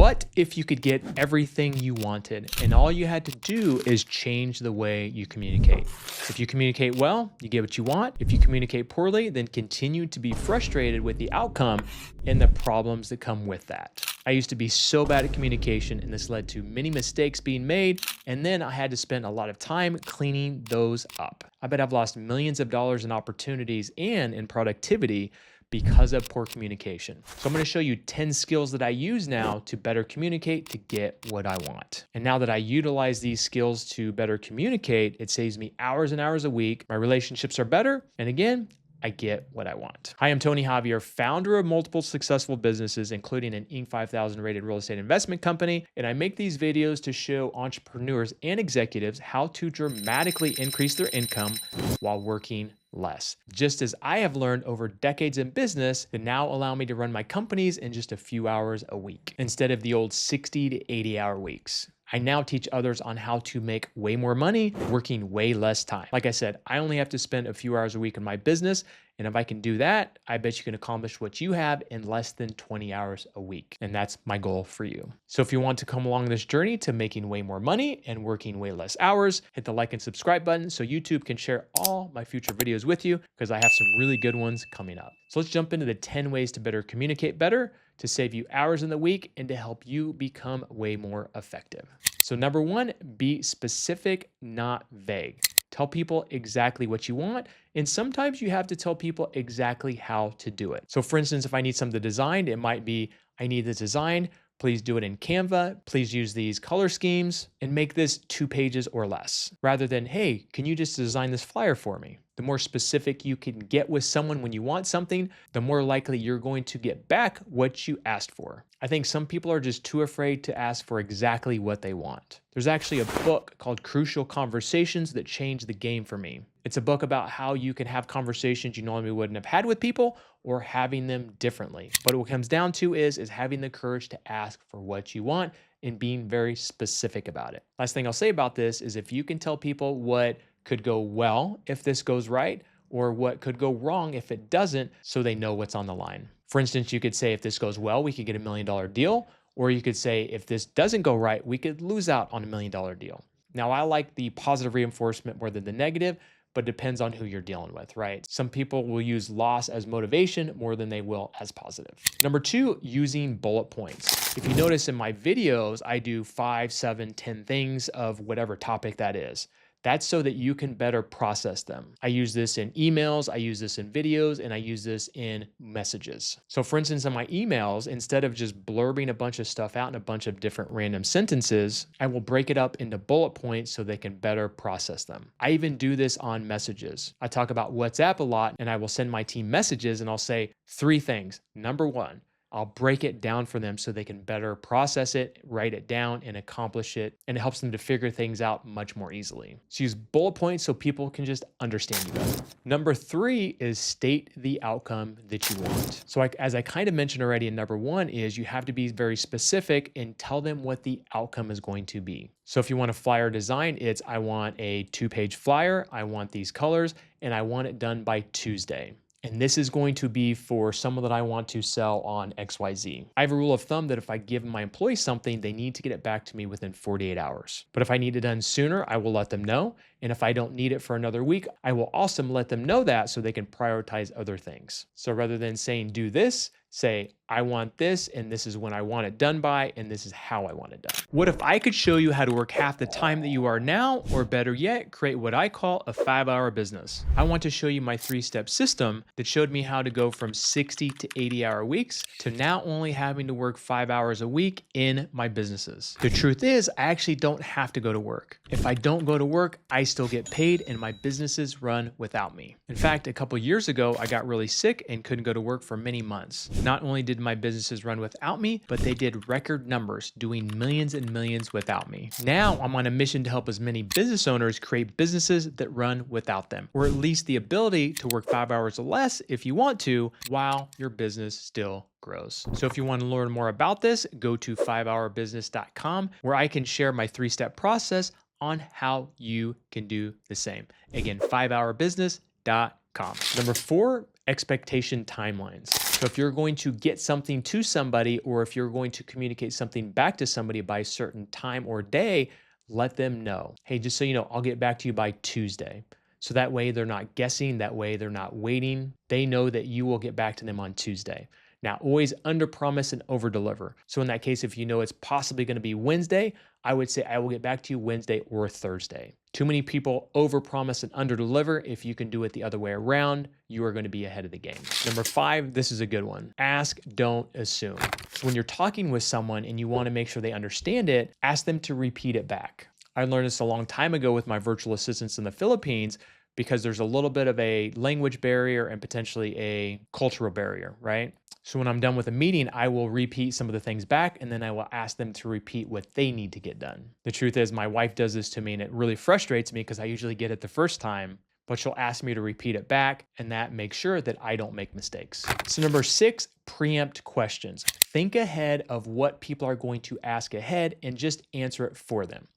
What if you could get everything you wanted and all you had to do is change the way you communicate? If you communicate well, you get what you want. If you communicate poorly, then continue to be frustrated with the outcome and the problems that come with that. I used to be so bad at communication, and this led to many mistakes being made, and then I had to spend a lot of time cleaning those up. I bet I've lost millions of dollars in opportunities and in productivity because of poor communication. So I'm going to show you 10 skills that I use now to better communicate to get what I want. And now that I utilize these skills to better communicate, it saves me hours and hours a week. My relationships are better. And again, I get what I want. Hi, I'm Tony Javier, founder of multiple successful businesses, including an Inc. 5000 rated real estate investment company. And I make these videos to show entrepreneurs and executives how to dramatically increase their income while working less. Just as I have learned over decades in business that now allow me to run my companies in just a few hours a week, instead of the old 60 to 80 hour weeks. I now teach others on how to make way more money working way less time. Like I said, I only have to spend a few hours a week in my business. And if I can do that, I bet you can accomplish what you have in less than 20 hours a week. And that's my goal for you. So if you want to come along this journey to making way more money and working way less hours, hit the like and subscribe button so YouTube can share all my future videos with you, because I have some really good ones coming up. So let's jump into the 10 ways to better communicate better, to save you hours in the week, and to help you become way more effective. So number one, be specific, not vague. Tell people exactly what you want, and sometimes you have to tell people exactly how to do it. So for instance, if I need something designed, it might be, I need this design, please do it in Canva, please use these color schemes, and make this 2 pages or less, rather than, hey, can you just design this flyer for me? The more specific you can get with someone when you want something, the more likely you're going to get back what you asked for. I think some people are just too afraid to ask for exactly what they want. There's actually a book called Crucial Conversations that changed the game for me. It's a book about how you can have conversations you normally wouldn't have had with people, or having them differently. But what it comes down to is having the courage to ask for what you want and being very specific about it. Last thing I'll say about this is if you can tell people what could go well if this goes right, or what could go wrong if it doesn't, so they know what's on the line. For instance, you could say, if this goes well, we could get $1 million deal. Or you could say, if this doesn't go right, we could lose out on $1 million deal. Now, I like the positive reinforcement more than the negative, but it depends on who you're dealing with, right? Some people will use loss as motivation more than they will as positive. Number two, using bullet points. If you notice in my videos, I do 5, 7, 10 things of whatever topic that is. That's so that you can better process them. I use this in emails, I use this in videos, and I use this in messages. So for instance, in my emails, instead of just blurbing a bunch of stuff out in a bunch of different random sentences, I will break it up into bullet points so they can better process them. I even do this on messages. I talk about WhatsApp a lot, and I will send my team messages and I'll say 3 things. Number 1, I'll break it down for them so they can better process it, write it down, and accomplish it. And it helps them to figure things out much more easily. So use bullet points so people can just understand you better. Number 3 is state the outcome that you want. So as I kind of mentioned already in number 1 is you have to be very specific and tell them what the outcome is going to be. So if you want a flyer design, it's I want a 2-page flyer, I want these colors, and I want it done by Tuesday. And this is going to be for someone that I want to sell on XYZ. I have a rule of thumb that if I give my employees something, they need to get it back to me within 48 hours. But if I need it done sooner, I will let them know. And if I don't need it for another week, I will also let them know that so they can prioritize other things. So rather than saying do this, say, I want this, and this is when I want it done by, and this is how I want it done. What if I could show you how to work half the time that you are now, or better yet, create what I call a 5-hour business? I want to show you my 3-step system that showed me how to go from 60 to 80-hour weeks to now only having to work 5 hours a week in my businesses. The truth is, I actually don't have to go to work. If I don't go to work, I still get paid and my businesses run without me. In fact, a couple years ago, I got really sick and couldn't go to work for many months. Not only did my businesses run without me, but they did record numbers, doing millions and millions without me. Now I'm on a mission to help as many business owners create businesses that run without them, or at least the ability to work 5 hours or less if you want to, while your business still grows. So if you want to learn more about this, go to 5hourbusiness.com, where I can share my 3-step process on how you can do the same. Again, 5hourbusiness.com. Number 4, expectation timelines. So if you're going to get something to somebody, or if you're going to communicate something back to somebody by a certain time or day, let them know. Hey, just so you know, I'll get back to you by Tuesday. So that way they're not guessing, that way they're not waiting. They know that you will get back to them on Tuesday. Now, always under promise and over deliver. So in that case, if you know it's possibly going to be Wednesday, I would say I will get back to you Wednesday or Thursday. Too many people over promise and under deliver. If you can do it the other way around, you are going to be ahead of the game. Number 5, this is a good one. Ask, don't assume. So when you're talking with someone and you want to make sure they understand it, ask them to repeat it back. I learned this a long time ago with my virtual assistants in the Philippines, because there's a little bit of a language barrier and potentially a cultural barrier, right? So when I'm done with a meeting, I will repeat some of the things back, and then I will ask them to repeat what they need to get done. The truth is, my wife does this to me, and it really frustrates me because I usually get it the first time, but she'll ask me to repeat it back, and that makes sure that I don't make mistakes. So number 6, preempt questions. Think ahead of what people are going to ask ahead and just answer it for them.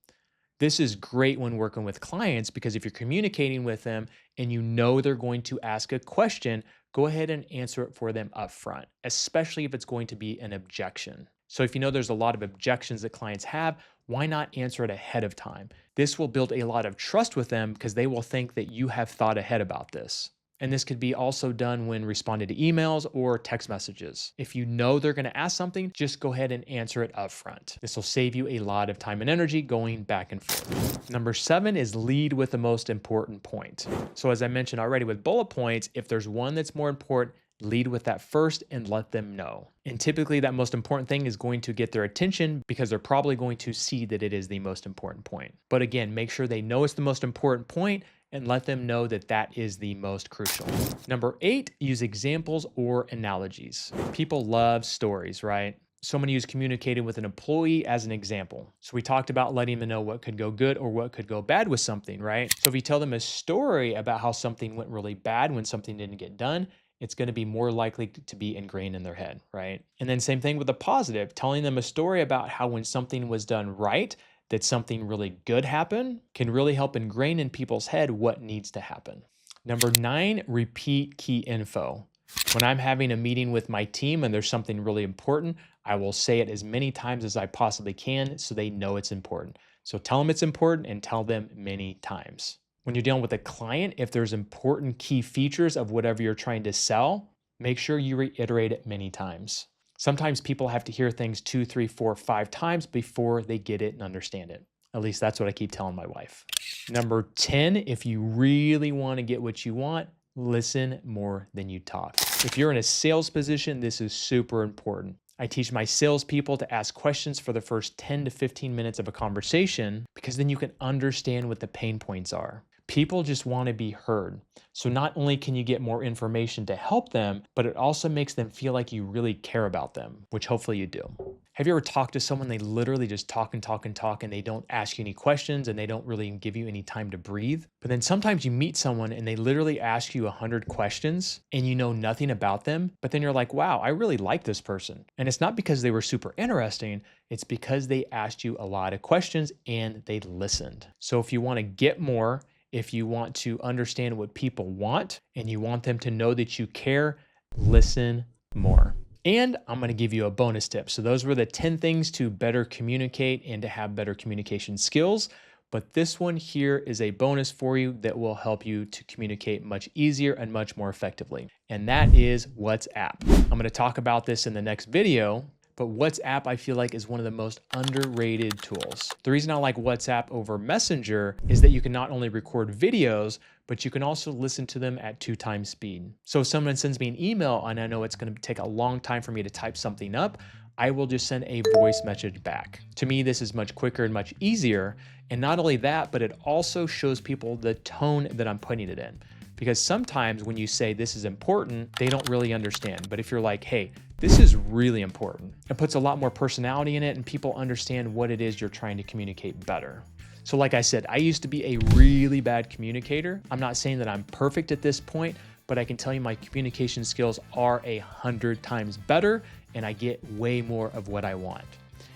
This is great when working with clients, because if you're communicating with them and you know they're going to ask a question, go ahead and answer it for them up front, especially if it's going to be an objection. So if you know there's a lot of objections that clients have, why not answer it ahead of time? This will build a lot of trust with them because they will think that you have thought ahead about this. And this could be also done when responding to emails or text messages. If you know they're going to ask something, just go ahead and answer it up front. This will save you a lot of time and energy going back and forth. Number 7 is lead with the most important point. So as I mentioned already with bullet points, if there's one that's more important, lead with that first and let them know. And typically that most important thing is going to get their attention because they're probably going to see that it is the most important point. But again, make sure they know it's the most important point and let them know that that is the most crucial. Number 8, use examples or analogies. People love stories, right? So I'm going to use communicating with an employee as an example. So we talked about letting them know what could go good or what could go bad with something, right? So if you tell them a story about how something went really bad when something didn't get done, it's going to be more likely to be ingrained in their head, right? And then same thing with the positive, telling them a story about how when something was done right, that something really good happened can really help ingrain in people's head what needs to happen. Number 9, repeat key info. When I'm having a meeting with my team and there's something really important, I will say it as many times as I possibly can so they know it's important. So tell them it's important and tell them many times. When you're dealing with a client, if there's important key features of whatever you're trying to sell, make sure you reiterate it many times. Sometimes people have to hear things 2, 3, 4, 5 times before they get it and understand it. At least that's what I keep telling my wife. Number 10, if you really want to get what you want, listen more than you talk. If you're in a sales position, this is super important. I teach my salespeople to ask questions for the first 10 to 15 minutes of a conversation, because then you can understand what the pain points are. People just want to be heard. So not only can you get more information to help them, but it also makes them feel like you really care about them, which hopefully you do. Have you ever talked to someone, they literally just talk and talk and talk, and they don't ask you any questions and they don't really give you any time to breathe? But then sometimes you meet someone and they literally ask you 100 questions and you know nothing about them, but then you're like, wow, I really like this person. And it's not because they were super interesting, it's because they asked you a lot of questions and they listened. So if you want to get more, if you want to understand what people want and you want them to know that you care, listen more. And I'm going to give you a bonus tip. So those were the 10 things to better communicate and to have better communication skills. But this one here is a bonus for you that will help you to communicate much easier and much more effectively. And that is WhatsApp. I'm going to talk about this in the next video. But WhatsApp, I feel like, is one of the most underrated tools. The reason I like WhatsApp over Messenger is that you can not only record videos, but you can also listen to them at 2 times speed. So if someone sends me an email and I know it's going to take a long time for me to type something up, I will just send a voice message back. To me, this is much quicker and much easier. And not only that, but it also shows people the tone that I'm putting it in. Because sometimes when you say this is important, they don't really understand. But if you're like, hey, this is really important, it puts a lot more personality in it and people understand what it is you're trying to communicate better. So like I said, I used to be a really bad communicator. I'm not saying that I'm perfect at this point, but I can tell you my communication skills are 100 times better and I get way more of what I want.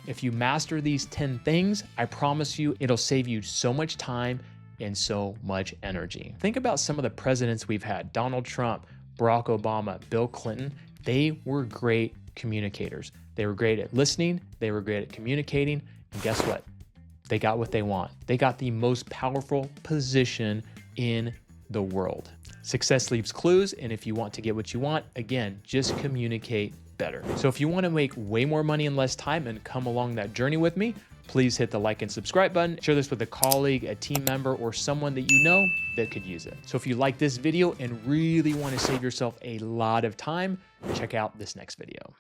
If you master these 10 things, I promise you it'll save you so much time and so much energy. Think about some of the presidents we've had: Donald Trump, Barack Obama, Bill Clinton. They were great communicators. They were great at listening. They were great at communicating. And guess what? They got what they want. They got the most powerful position in the world. Success leaves clues, and if you want to get what you want, again, just communicate better. So if you want to make way more money in less time and come along that journey with me, please hit the like and subscribe button. Share this with a colleague, a team member, or someone that you know that could use it. So if you like this video and really want to save yourself a lot of time, check out this next video.